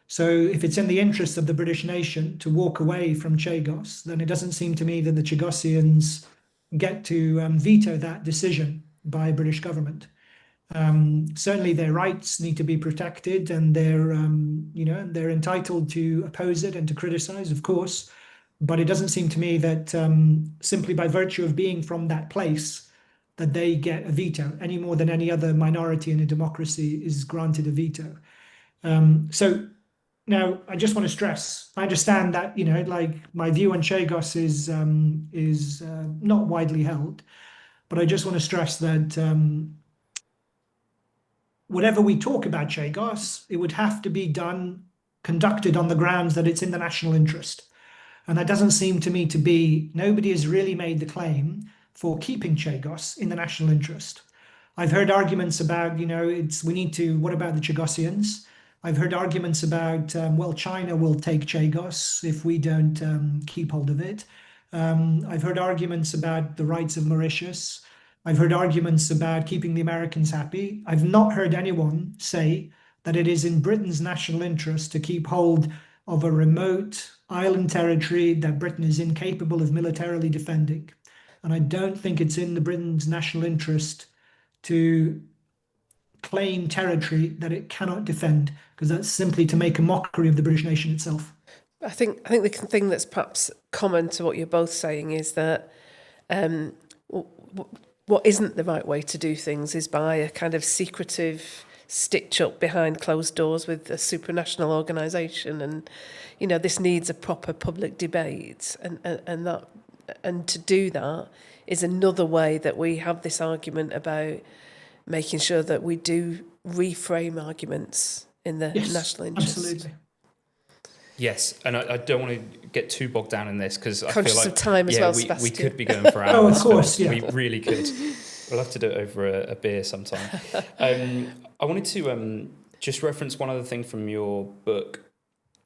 S3: So if it's in the interest of the British nation to walk away from Chagos, then it doesn't seem to me that the Chagosians get to veto that decision by British government. Certainly their rights need to be protected, and they're entitled to oppose it and to criticize, of course. But it doesn't seem to me that simply by virtue of being from that place, that they get a veto any more than any other minority in a democracy is granted a veto. So now I just want to stress, I understand that, like my view on Chagos is not widely held, but I just want to stress that whatever we talk about Chagos, it would have to be conducted on the grounds that it's in the national interest. And that doesn't seem to me to be, nobody has really made the claim for keeping Chagos in the national interest. I've heard arguments about, what about the Chagosians? I've heard arguments about, China will take Chagos if we don't keep hold of it. I've heard arguments about the rights of Mauritius. I've heard arguments about keeping the Americans happy. I've not heard anyone say that it is in Britain's national interest to keep hold of a remote island territory that Britain is incapable of militarily defending. And I don't think it's in Britain's national interest to claim territory that it cannot defend, because that's simply to make a mockery of the British nation itself.
S2: I think the thing that's perhaps common to what you're both saying is that what isn't the right way to do things is by a kind of secretive stitch up behind closed doors with a supranational organisation, and this needs a proper public debate, and to do that is another way that we have this argument about making sure that we do reframe arguments in the national interest.
S3: Absolutely.
S1: Yes, and I don't want to get too bogged down in this because I feel
S2: Conscious
S1: like
S2: of time as well,
S1: we
S2: Sebastian.
S1: could be going for hours.
S3: Oh, of course,
S1: We really could. We'll have to do it over a beer sometime. I wanted to just reference one other thing from your book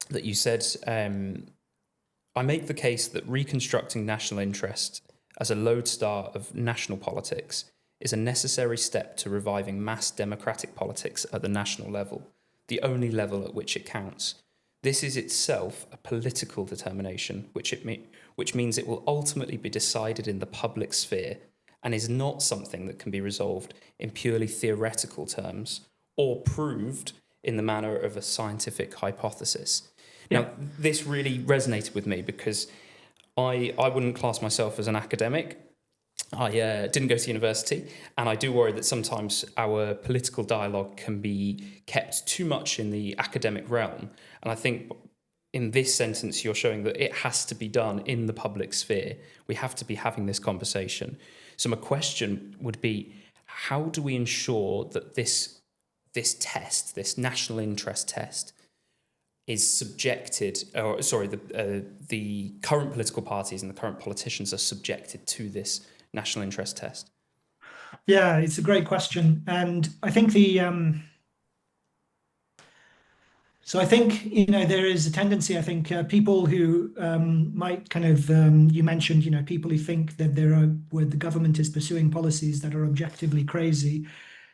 S1: that you said. I make the case that reconstructing national interest as a lodestar of national politics, is a necessary step to reviving mass democratic politics at the national level, the only level at which it counts. This is itself a political determination, which means it will ultimately be decided in the public sphere and is not something that can be resolved in purely theoretical terms or proved in the manner of a scientific hypothesis.
S3: Yeah.
S1: Now, this really resonated with me because I wouldn't class myself as an academic. I didn't go to university, and I do worry that sometimes our political dialogue can be kept too much in the academic realm. And I think in this sentence, you're showing that it has to be done in the public sphere. We have to be having this conversation. So my question would be, how do we ensure that this test, this national interest test, is subjected, or sorry, the current political parties and the current politicians are subjected to this national interest test?
S3: Yeah, it's a great question, and I think so I think, there is a tendency, I think, people who might kind of, you mentioned, people who think that where the government is pursuing policies that are objectively crazy,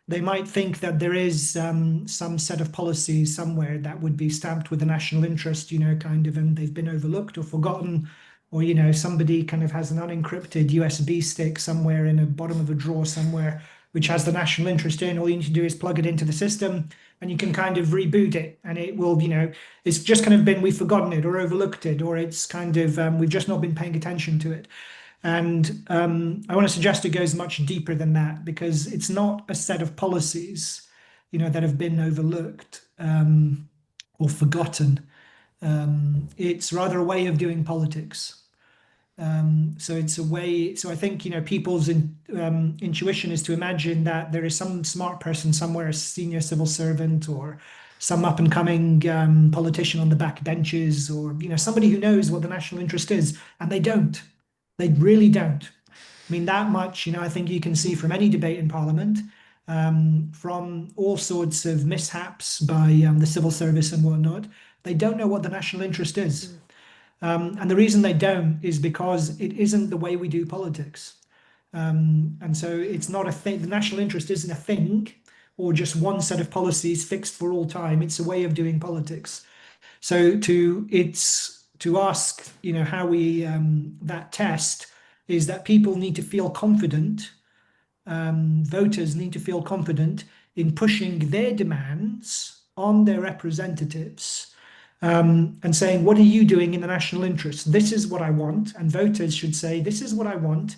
S3: they might think that there is some set of policies somewhere that would be stamped with the national interest, kind of, and they've been overlooked or forgotten, or, somebody kind of has an unencrypted USB stick somewhere in the bottom of a drawer somewhere, which has the national interest in. All you need to do is plug it into the system and you can kind of reboot it, and it will, it's just kind of been, we've forgotten it or overlooked it, or it's kind of, we've just not been paying attention to it. And I want to suggest it goes much deeper than that, because it's not a set of policies, that have been overlooked or forgotten. It's rather a way of doing politics. So it's a way. So I think people's intuition is to imagine that there is some smart person somewhere, a senior civil servant, or some up and coming politician on the back benches, or somebody who knows what the national interest is, and they don't. They really don't. I mean, that much, I think you can see from any debate in Parliament, from all sorts of mishaps by the civil service and whatnot. They don't know what the national interest is. And the reason they don't is because it isn't the way we do politics. And so it's not a thing. The national interest isn't a thing or just one set of policies fixed for all time. It's a way of doing politics. So to ask, how we that test is that people need to feel confident. Voters need to feel confident in pushing their demands on their representatives, and saying, what are you doing in the national interest? This is what I want. And voters should say, this is what I want.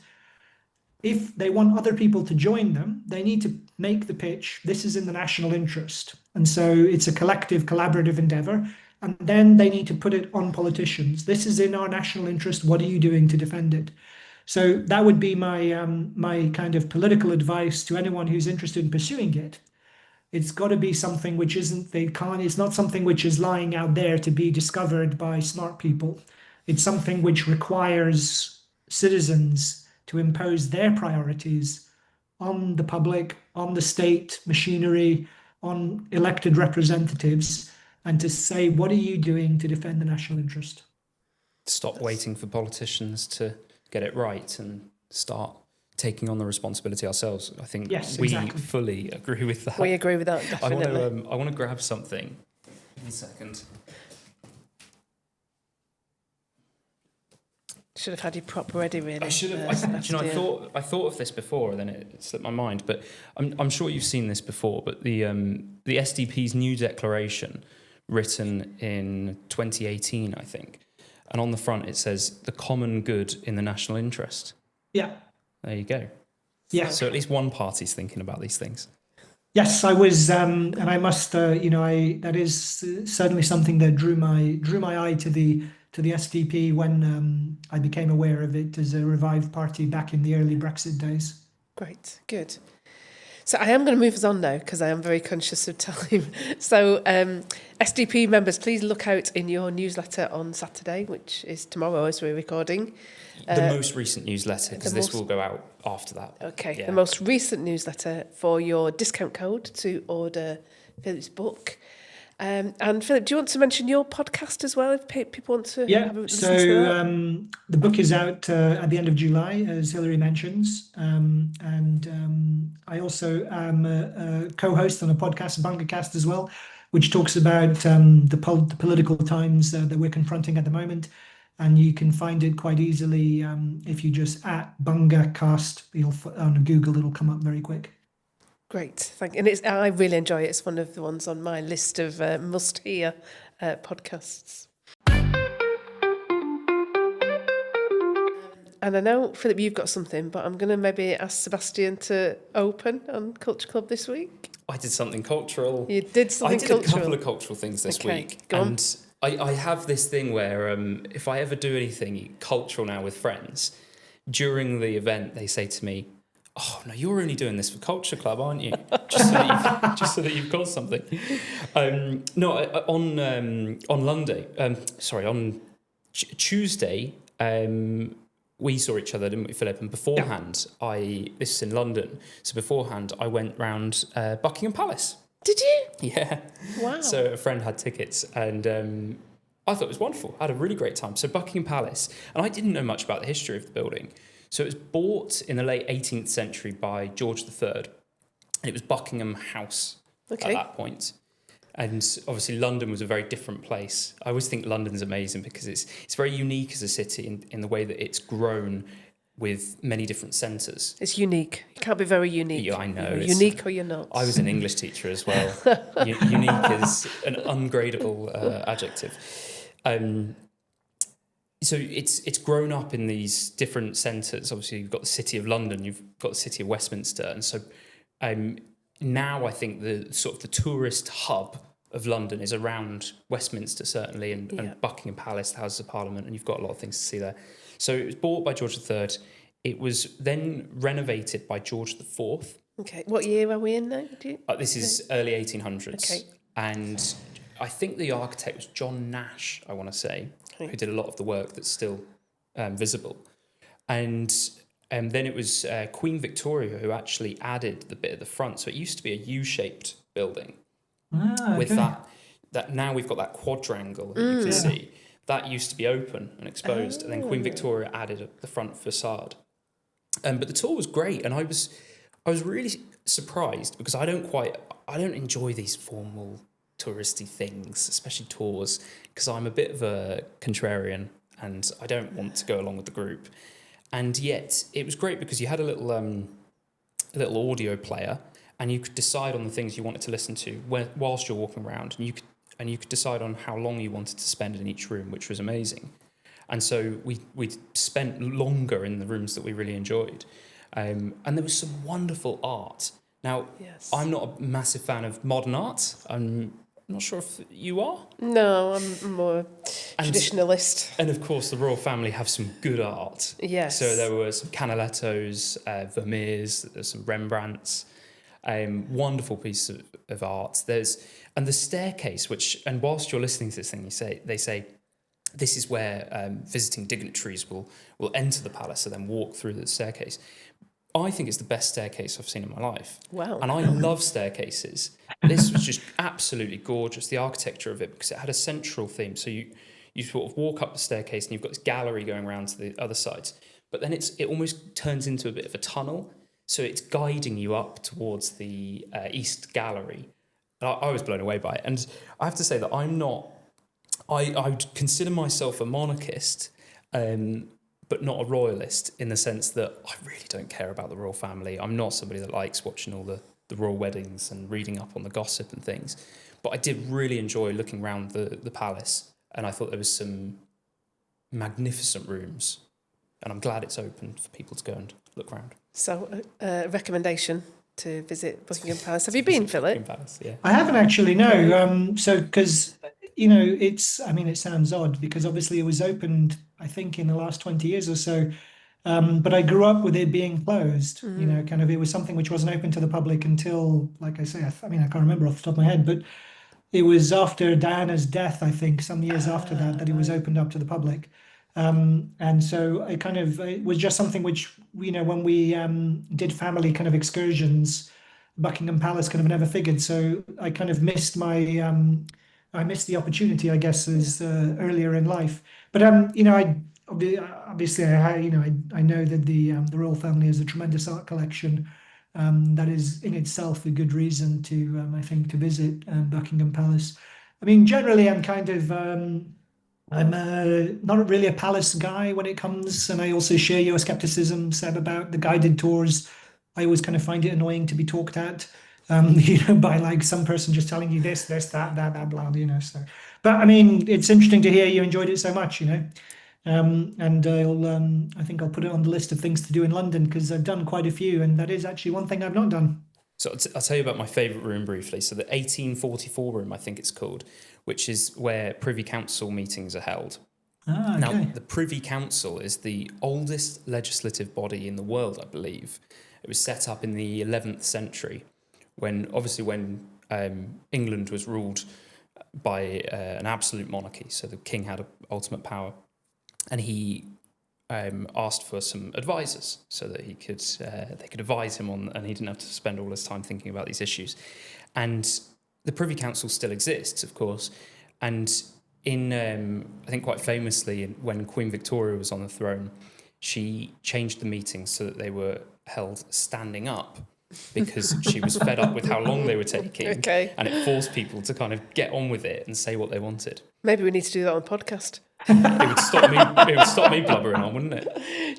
S3: If they want other people to join them, they need to make the pitch, this is in the national interest. And so it's a collective, collaborative endeavor. And then they need to put it on politicians. This is in our national interest. What are you doing to defend it? So that would be my kind of political advice to anyone who's interested in pursuing it. It's got to be something which it's not something which is lying out there to be discovered by smart people. It's something which requires citizens to impose their priorities on the public, on the state machinery, on elected representatives, and to say, what are you doing to defend the national interest?
S1: Stop waiting for politicians to get it right and start taking on the responsibility ourselves. I think
S3: Yes,
S1: we
S3: exactly.
S1: fully agree with that.
S2: We agree with that, definitely.
S1: I want to grab something. Give me a second.
S2: Should have had your prop ready, really.
S1: I should have. I thought of this before, and then it slipped my mind. But I'm sure you've seen this before. But the SDP's new declaration, written in 2018, I think, and on the front it says the common good in the national interest.
S3: Yeah.
S1: There you go.
S3: Yeah.
S1: So at least one party's thinking about these things.
S3: Yes, I was, and I must, that is certainly something that drew my eye to the SDP when I became aware of it as a revived party back in the early Brexit days.
S2: Great, good. So I am going to move us on now because I am very conscious of time. So SDP members, please look out in your newsletter on Saturday, which is tomorrow as we're recording.
S1: The most recent newsletter, because this will go out after that.
S2: Okay,
S1: Yeah.
S2: The most recent newsletter for your discount code to order Philip's book. And Philip, do you want to mention your podcast as well if people want to
S3: Yeah,
S2: have a
S3: so
S2: listen to that?
S3: the book is out at the end of July, as Hilary mentions. And I also am a co-host on a podcast, Bunkercast, as well, which talks about the political times that we're confronting at the moment. And you can find it quite easily if you just at Bunkercast, on Google, it'll come up very quick.
S2: Great, thank you. And I really enjoy it. It's one of the ones on my list of must-hear podcasts. And I know, Philip, you've got something, but I'm going to maybe ask Sebastian to open on Culture Club this week.
S1: I did something cultural.
S2: You did something cultural.
S1: I did a couple of cultural things this week.
S2: Go on.
S1: And I have this thing where if I ever do anything cultural now with friends, during the event, they say to me, "Oh, no, you're only doing this for Culture Club, aren't you? Just so that you've got something." On Tuesday, we saw each other, didn't we, Philip? And beforehand, this is in London, so beforehand I went round Buckingham Palace.
S2: Did you?
S1: Yeah.
S2: Wow.
S1: So a friend had tickets, and I thought it was wonderful. I had a really great time. So Buckingham Palace, and I didn't know much about the history of the building. So it was bought in the late 18th century by George III, and it was Buckingham House at that point. And obviously London was a very different place. I always think London's amazing because it's very unique as a city in the way that it's grown with many different centres.
S2: It's unique. You can't be very unique.
S1: Yeah, I know.
S2: You're unique or you're not.
S1: I was an English teacher as well. Unique is an ungradable adjective. So it's grown up in these different centres. Obviously, you've got the City of London, you've got the City of Westminster, and so now I think the sort of the tourist hub of London is around Westminster, certainly, and Buckingham Palace, the Houses of Parliament, and you've got a lot of things to see there. So it was bought by George III. It was then renovated by George IV.
S2: Okay, what year are we in now?
S1: This is early 1800s.
S2: Okay.
S1: And I think the architect was John Nash, I want to say, who did a lot of the work that's still visible. And then it was Queen Victoria who actually added the bit at the front. So it used to be a U-shaped building. With that now we've got that quadrangle that you can see. That used to be open and exposed, and then Queen Victoria added the front facade. But the tour was great, and I was really surprised because I don't enjoy these formal touristy things, especially tours, because I'm a bit of a contrarian and I don't want to go along with the group. And yet it was great because you had a little audio player, and you could decide on the things you wanted to listen to whilst you're walking around, and you could decide on how long you wanted to spend in each room, which was amazing. And so we spent longer in the rooms that we really enjoyed. And there was some wonderful art. Now, I'm not a massive fan of modern art. I'm not sure if you are.
S2: No, I'm more traditionalist.
S1: And of course, the royal family have some good art.
S2: Yes.
S1: So there were some Canalettos, Vermeers, there's some Rembrandts. Wonderful piece of art. And the staircase, and whilst you're listening to this thing, they say this is where visiting dignitaries will enter the palace and then walk through the staircase. I think it's the best staircase I've seen in my life.
S2: Wow.
S1: And I love staircases. This was just absolutely gorgeous, the architecture of it, because it had a central theme. So you sort of walk up the staircase and you've got this gallery going around to the other sides. But then it almost turns into a bit of a tunnel. So it's guiding you up towards the East Gallery. I was blown away by it. And I have to say that I would consider myself a monarchist, but not a royalist, in the sense that I really don't care about the royal family. I'm not somebody that likes watching all the royal weddings and reading up on the gossip and things. But I did really enjoy looking around the palace, and I thought there was some magnificent rooms. And I'm glad it's open for people to go and look around.
S2: So, recommendation to visit Buckingham Palace. Have you been, Philip?
S1: Buckingham Palace, yeah.
S3: I haven't actually, no. So, because, it sounds odd because obviously it was opened, I think, in the last 20 years or so. But I grew up with it being closed, it was something which wasn't open to the public until, like I say, I can't remember off the top of my head, but it was after Diana's death, I think, some years after that it was opened up to the public. And so it was just something which, when we did family kind of excursions, Buckingham Palace kind of never figured. So I kind of missed my I missed the opportunity, I guess, as earlier in life. But obviously, I know that the royal family has a tremendous art collection. That is in itself a good reason to, I think, to visit Buckingham Palace. I mean, generally, I'm not really a palace guy when it comes, and I also share your skepticism, Seb, about the guided tours. I always kind of find it annoying to be talked at, by like some person just telling you this, that, blah, So, but I mean, it's interesting to hear you enjoyed it so much, and I think I'll put it on the list of things to do in London because I've done quite a few, and that is actually one thing I've not done.
S1: So I'll tell you about my favourite room briefly. So the 1844 room, I think it's called, which is where Privy Council meetings are held.
S3: Ah,
S1: Now,
S3: okay.
S1: the Privy Council is the oldest legislative body in the world, I believe. It was set up in the 11th century when England was ruled by an absolute monarchy. So the king had ultimate power. And he asked for some advisors so that they could advise him on, and he didn't have to spend all his time thinking about these issues. And the Privy Council still exists, of course. And in I think quite famously, when Queen Victoria was on the throne, she changed the meetings so that they were held standing up because she was fed up with how long they were taking.
S2: Okay.
S1: And it forced people to kind of get on with it and say what they wanted.
S2: Maybe we need to do that on the podcast.
S1: It would stop me blubbering on, wouldn't it?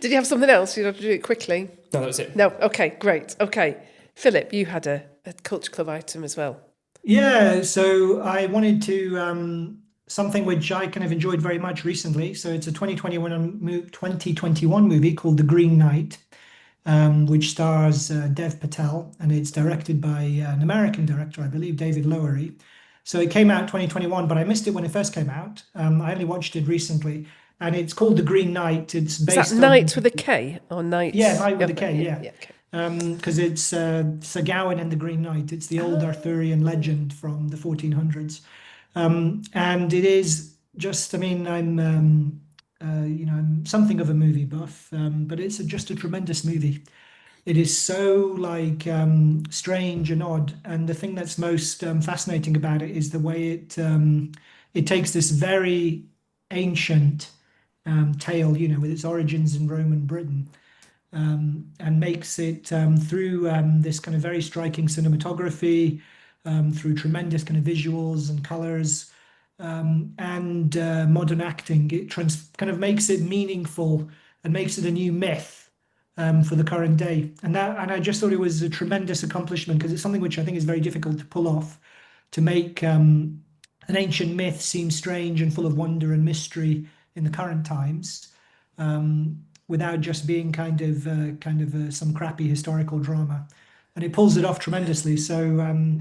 S2: Did you have something else? You'd have to do it quickly.
S1: No, that was it.
S2: No. Okay, great. Okay. Philip, you had a Culture Club item as well.
S3: Yeah, so I wanted to something which I kind of enjoyed very much recently. So it's a 2021 movie called The Green Knight, which stars Dev Patel, and it's directed by an American director, I believe, David Lowery. So it came out 2021, but I missed it when it first came out. I only watched it recently, and it's called The Green Knight. It's based
S2: Is that Knight with a K or Knight?
S3: Yeah, Knight with a K, yeah.
S2: Okay.
S3: Because it's Sir Gawain and the Green Knight. It's the old Arthurian legend from the 1400s, and it is just. I mean, I'm something of a movie buff, but it's just a tremendous movie. It is so like strange and odd, and the thing that's most fascinating about it is the way it takes this very ancient tale, with its origins in Roman Britain, and makes it through this kind of very striking cinematography, through tremendous kind of visuals and colors, and modern acting. It kind of makes it meaningful and makes it a new myth for the current day. And I just thought it was a tremendous accomplishment because it's something which I think is very difficult to pull off, to make an ancient myth seem strange and full of wonder and mystery in the current times. Without just being kind of some crappy historical drama, and it pulls it off tremendously. So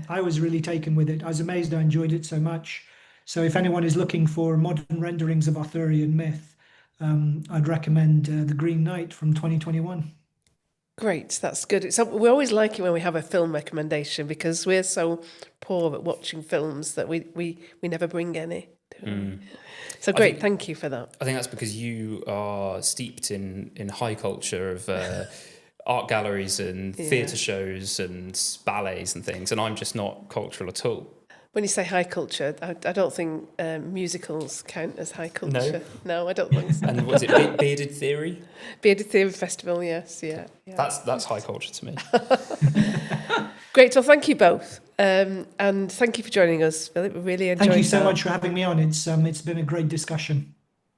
S3: I was really taken with it. I was amazed. I enjoyed it so much. So if anyone is looking for modern renderings of Arthurian myth, I'd recommend The Green Knight from 2021.
S2: Great, that's good. We always like it when we have a film recommendation because we're so poor at watching films that we never bring any. So great, thank you for that.
S1: I think that's because you are steeped in high culture of art galleries and theatre shows and ballets and things, and I'm just not cultural at all.
S2: When you say high culture, I don't think musicals count as high culture. No, I don't think so.
S1: And was it Bearded Theory?
S2: Bearded Theory Festival, yes, yeah.
S1: That's high culture to me.
S2: Great, well, thank you both. And thank you for joining us, Philip. We really enjoyed it.
S3: Thank you so much for having me on. It's been a great discussion.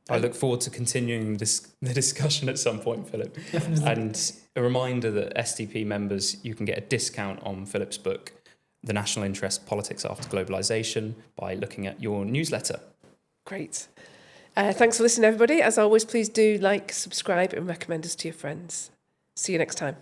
S1: I look forward to continuing the discussion at some point, Philip.
S3: Definitely.
S1: And a reminder that STP members, you can get a discount on Philip's book, The National Interest Politics After Globalization, by looking at your newsletter.
S2: Great. Thanks for listening, everybody. As always, please do like, subscribe, and recommend us to your friends. See you next time.